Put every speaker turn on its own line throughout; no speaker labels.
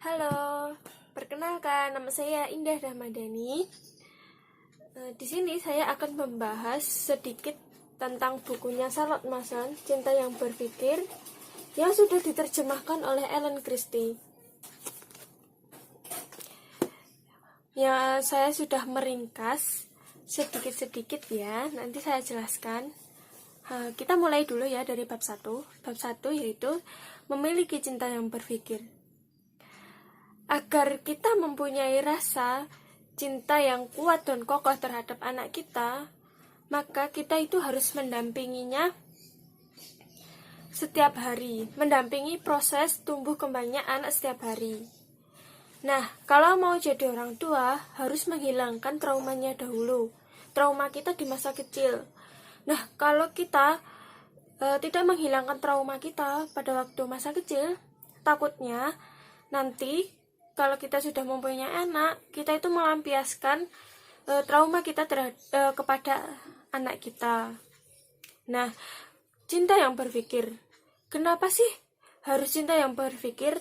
Halo, perkenalkan nama saya Indah Rahmadani. Di sini saya akan membahas sedikit tentang bukunya Charlotte Mason, Cinta yang Berpikir, yang sudah diterjemahkan oleh Ellen Christie. Ya, saya sudah meringkas sedikit-sedikit ya, nanti saya jelaskan. Kita mulai dulu ya dari bab 1. Bab 1 yaitu memiliki cinta yang berpikir. Agar kita mempunyai rasa cinta yang kuat dan kokoh terhadap anak kita, maka kita itu harus mendampinginya setiap hari, mendampingi proses tumbuh kembangnya anak setiap hari. Nah, kalau mau jadi orang tua, harus menghilangkan traumanya dahulu, trauma kita di masa kecil. Nah, kalau kita tidak menghilangkan trauma kita pada waktu masa kecil, takutnya nanti kalau kita sudah mempunyai anak, kita itu melampiaskan trauma kita kepada anak kita. Nah, cinta yang berpikir. Kenapa sih harus cinta yang berpikir?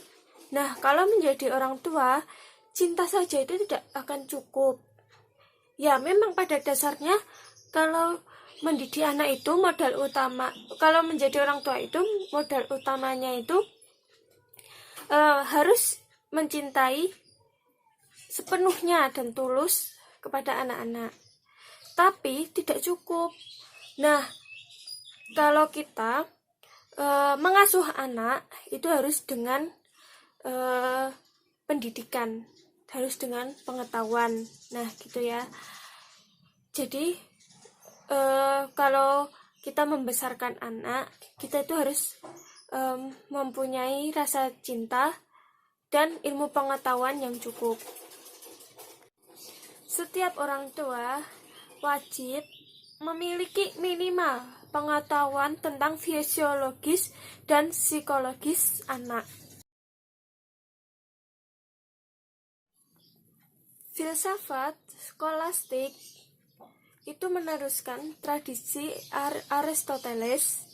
Nah, kalau menjadi orang tua, cinta saja itu tidak akan cukup. Ya, memang pada dasarnya kalau mendidik anak itu modal utama, kalau menjadi orang tua itu modal utamanya itu harus mencintai sepenuhnya dan tulus kepada anak-anak. Tapi tidak cukup. Nah, kalau kita mengasuh anak itu harus dengan pendidikan, harus dengan pengetahuan. Nah, gitu ya. Jadi kalau kita membesarkan anak, kita itu harus mempunyai rasa cinta dan ilmu pengetahuan yang cukup. Setiap orang tua wajib memiliki minimal pengetahuan tentang fisiologis dan psikologis anak. Filsafat skolastik itu meneruskan tradisi Aristoteles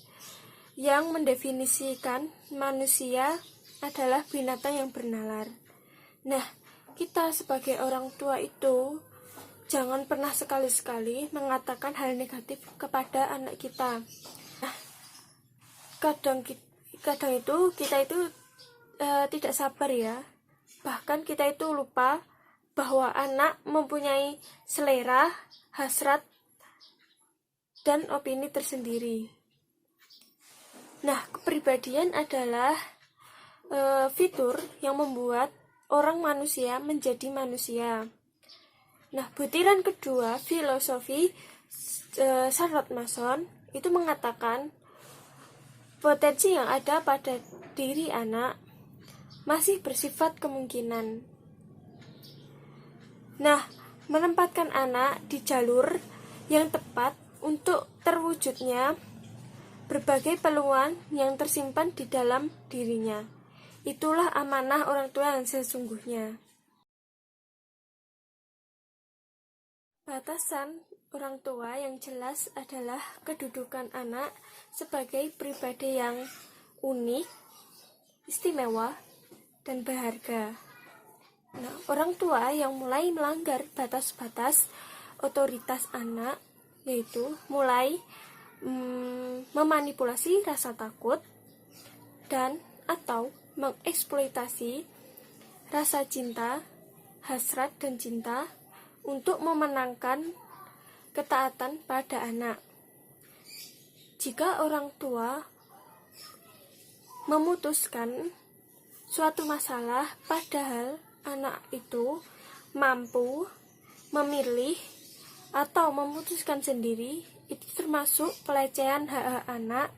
yang mendefinisikan manusia adalah binatang yang bernalar. Nah, kita sebagai orang tua itu jangan pernah sekali-sekali mengatakan hal negatif kepada anak kita. Nah, kadang itu kita itu tidak sabar ya. Bahkan kita itu lupa bahwa anak mempunyai selera, hasrat, dan opini tersendiri. Nah, kepribadian adalah fitur yang membuat orang manusia menjadi manusia. Nah, butiran kedua filosofi Charlotte Mason itu mengatakan potensi yang ada pada diri anak masih bersifat kemungkinan. Nah, menempatkan anak di jalur yang tepat untuk terwujudnya berbagai peluang yang tersimpan di dalam dirinya. Itulah amanah orang tua yang sesungguhnya. Batasan orang tua yang jelas adalah kedudukan anak sebagai pribadi yang unik, istimewa, dan berharga. Nah, orang tua yang mulai melanggar batas-batas otoritas anak, yaitu mulai memanipulasi rasa takut dan atau mengeksploitasi rasa cinta, hasrat dan cinta untuk memenangkan ketaatan pada anak. Jika orang tua memutuskan suatu masalah padahal anak itu mampu memilih atau memutuskan sendiri, itu termasuk pelecehan hak anak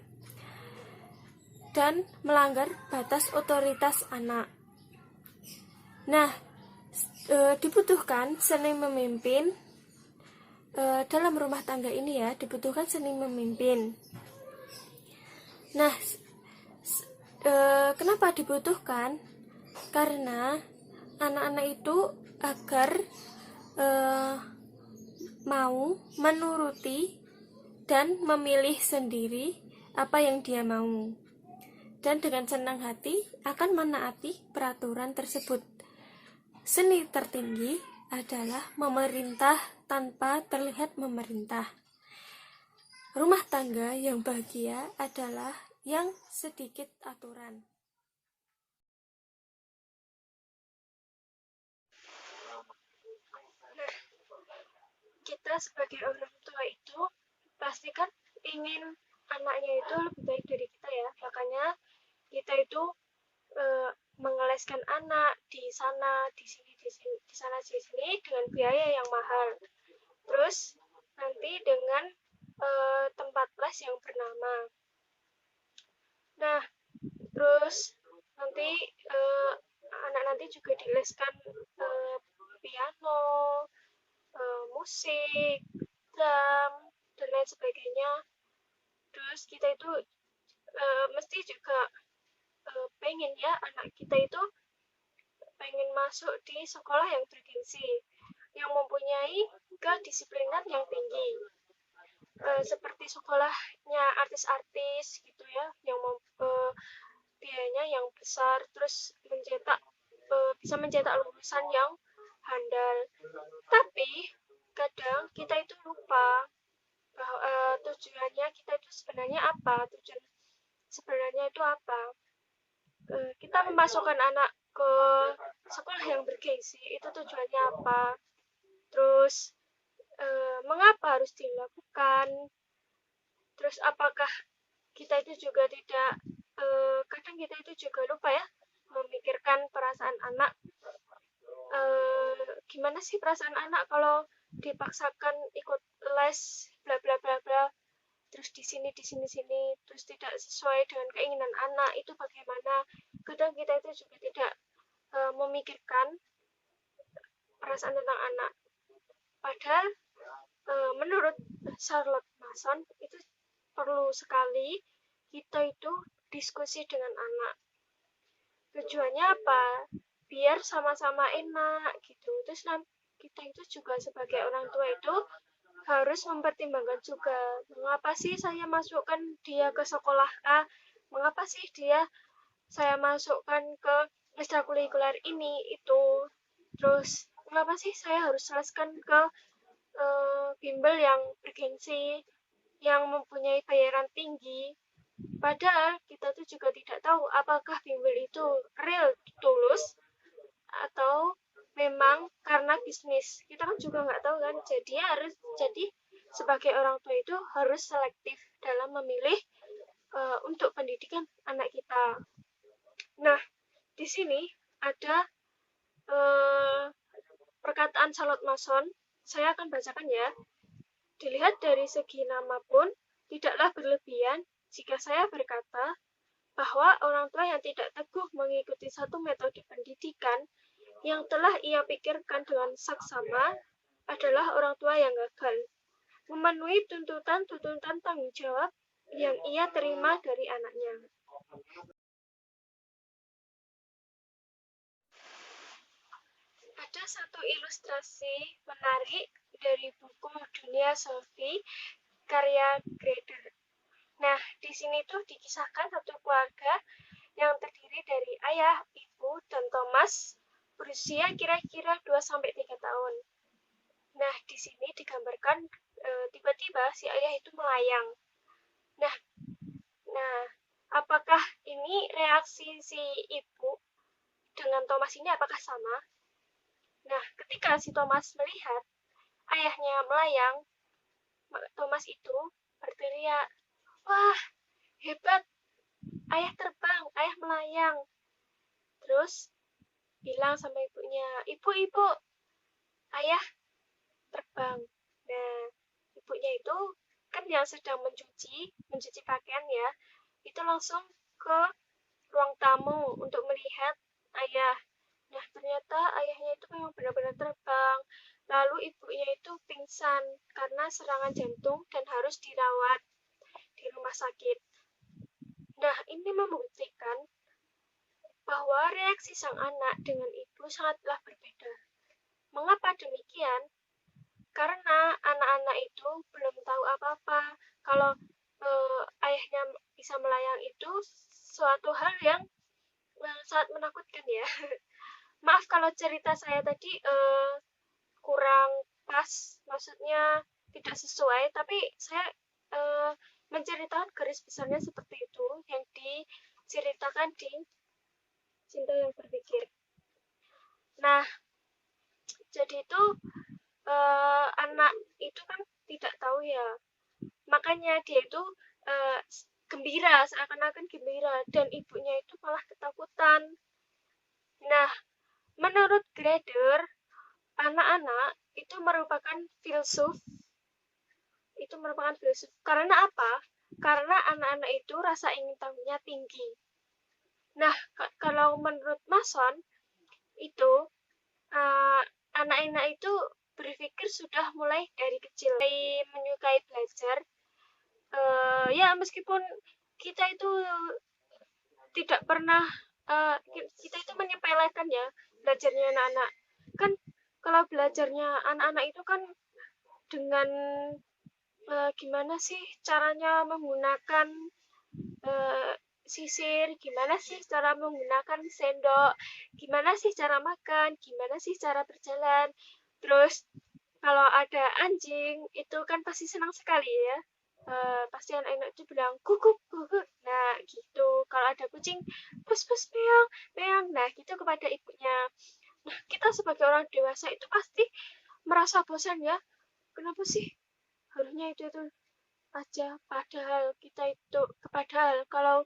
dan melanggar batas otoritas anak. Nah, dibutuhkan seni memimpin dalam rumah tangga ini ya, dibutuhkan seni memimpin. Nah, kenapa dibutuhkan? Karena anak-anak itu agar mau menuruti dan memilih sendiri apa yang dia mau. dan dengan senang hati akan menaati peraturan tersebut. Seni tertinggi adalah memerintah tanpa terlihat memerintah. Rumah tangga yang bahagia adalah yang sedikit aturan. Nah, kita sebagai orang tua itu pasti kan ingin anaknya itu lebih baik dari kita ya. Makanya kita itu mengeleskan anak di sana, di sini, di sana, di sini dengan biaya yang mahal. Terus nanti dengan tempat les yang bernama. Nah, terus nanti anak nanti juga dileskan piano, musik, drum, dan lain sebagainya. Terus kita itu mesti juga pengen ya anak kita itu pengen masuk di sekolah yang bergengsi, yang mempunyai kedisiplinan yang tinggi, seperti sekolahnya artis-artis gitu ya, yang biayanya yang besar, terus bisa mencetak lulusan yang handal. Tapi kadang kita itu lupa bahwa tujuannya kita itu sebenarnya apa, tujuan sebenarnya itu apa. Kita memasukkan anak ke sekolah yang bergengsi itu tujuannya apa, terus mengapa harus dilakukan, terus apakah kita itu juga tidak kadang kita itu juga lupa ya memikirkan perasaan anak. Gimana sih perasaan anak kalau dipaksakan ikut les bla bla bla bla, terus di sini terus tidak sesuai dengan keinginan anak, itu bagaimana. Kadang kita itu juga tidak memikirkan perasaan tentang anak, padahal menurut Charlotte Mason itu perlu sekali kita itu diskusi dengan anak. Tujuannya apa? Biar sama-sama enak gitu. Terus kita itu juga sebagai orang tua itu harus mempertimbangkan juga, mengapa sih saya masukkan dia ke sekolah A, mengapa sih saya masukkan ke ekstrakurikuler ini itu, terus mengapa sih saya harus selesaikan ke bimbel yang bergengsi, yang mempunyai bayaran tinggi. Padahal kita tuh juga tidak tahu apakah bimbel itu real tulus atau memang karena bisnis. Kita kan juga nggak tahu kan. Jadi sebagai orang tua itu harus selektif dalam memilih untuk pendidikan anak kita. Nah, di sini ada perkataan Charlotte Mason. Saya akan bacakan ya. Dilihat dari segi nama pun, tidaklah berlebihan jika saya berkata bahwa orang tua yang tidak teguh mengikuti satu metode pendidikan yang telah ia pikirkan dengan saksama adalah orang tua yang gagal memenuhi tuntutan tanggung jawab yang ia terima dari anaknya. Ada satu ilustrasi menarik dari buku Dunia Sophie karya Grader. Nah, di sini tuh dikisahkan satu keluarga yang terdiri dari ayah, ibu, dan Thomas berusia kira-kira 2-3 tahun. Nah, di sini digambarkan tiba-tiba si ayah itu melayang. Nah, apakah ini reaksi si ibu dengan Thomas ini apakah sama? Nah, ketika si Thomas melihat ayahnya melayang, Thomas itu berteriak, "Wah, hebat! Ayah terbang, ayah melayang." Terus bilang sama ibunya, "Ibu, ayah terbang." Nah, ibunya itu kan yang sedang mencuci pakaian ya, itu langsung ke ruang tamu untuk melihat ayah. Nah, ternyata ayahnya itu memang benar-benar terbang. Lalu ibunya itu pingsan karena serangan jantung dan harus dirawat di rumah sakit. Nah, ini membuktikan bahwa reaksi sang anak dengan ibu sangatlah berbeda. Mengapa demikian? Karena anak-anak itu belum tahu apa-apa. Kalau ayahnya bisa melayang itu suatu hal yang sangat menakutkan ya. Maaf kalau cerita saya tadi kurang pas, maksudnya tidak sesuai, tapi saya menceritakan garis besarnya seperti itu yang diceritakan di Cinta yang Berpikir. Nah, jadi itu anak itu kan tidak tahu ya, makanya dia itu gembira, seakan-akan gembira, dan ibunya itu malah ketakutan. Nah, menurut Grader, anak-anak itu merupakan filsuf. Itu merupakan filsuf. Karena apa? Karena anak-anak itu rasa ingin tahunya tinggi. Nah, kalau menurut Mason, itu anak-anak itu berpikir sudah mulai dari kecil, mulai menyukai belajar. Ya, meskipun kita itu tidak pernah, kita itu menyepelekan ya belajarnya anak-anak. Kan kalau belajarnya anak-anak itu kan dengan gimana sih caranya menggunakan sisir, gimana sih cara menggunakan sendok, gimana sih cara makan, gimana sih cara berjalan. Terus kalau ada anjing itu kan pasti senang sekali ya. Pasti anak-anak itu bilang guguk guguk. Nah gitu. Kalau ada kucing pus pus meong meong. Nah gitu kepada ibunya. Nah kita sebagai orang dewasa itu pasti merasa bosan ya. Kenapa sih harusnya itu aja, padahal kalau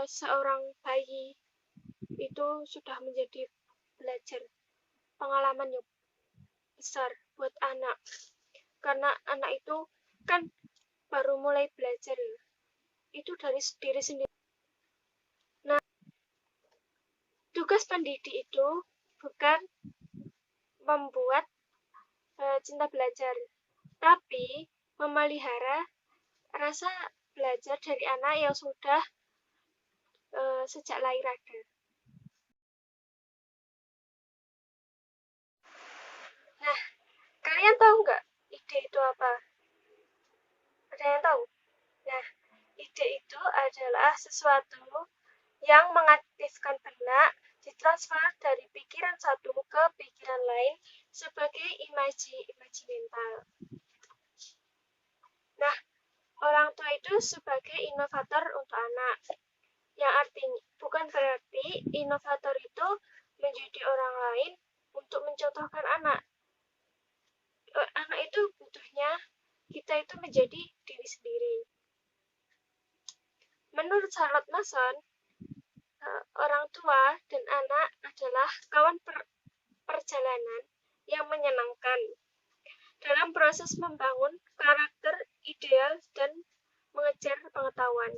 seorang bayi itu sudah menjadi belajar, pengalaman yang besar buat anak, karena anak itu kan baru mulai belajar itu dari diri sendiri. Nah, tugas pendidik itu bukan membuat cinta belajar, tapi memelihara rasa belajar dari anak yang sudah sejak lahir ada. Nah, kalian tahu nggak ide itu apa? Ada yang tahu? Nah, ide itu adalah sesuatu yang mengaktifkan benak ditransfer dari pikiran satu ke pikiran lain sebagai imaji mental. Nah, orang tua itu sebagai inovator untuk anak. Yang artinya bukan berarti inovator itu menjadi orang lain untuk mencontohkan anak. Anak itu butuhnya kita itu menjadi diri sendiri. Menurut Charlotte Mason, orang tua dan anak adalah kawan perjalanan yang menyenangkan dalam proses membangun karakter ideal dan mengejar pengetahuan.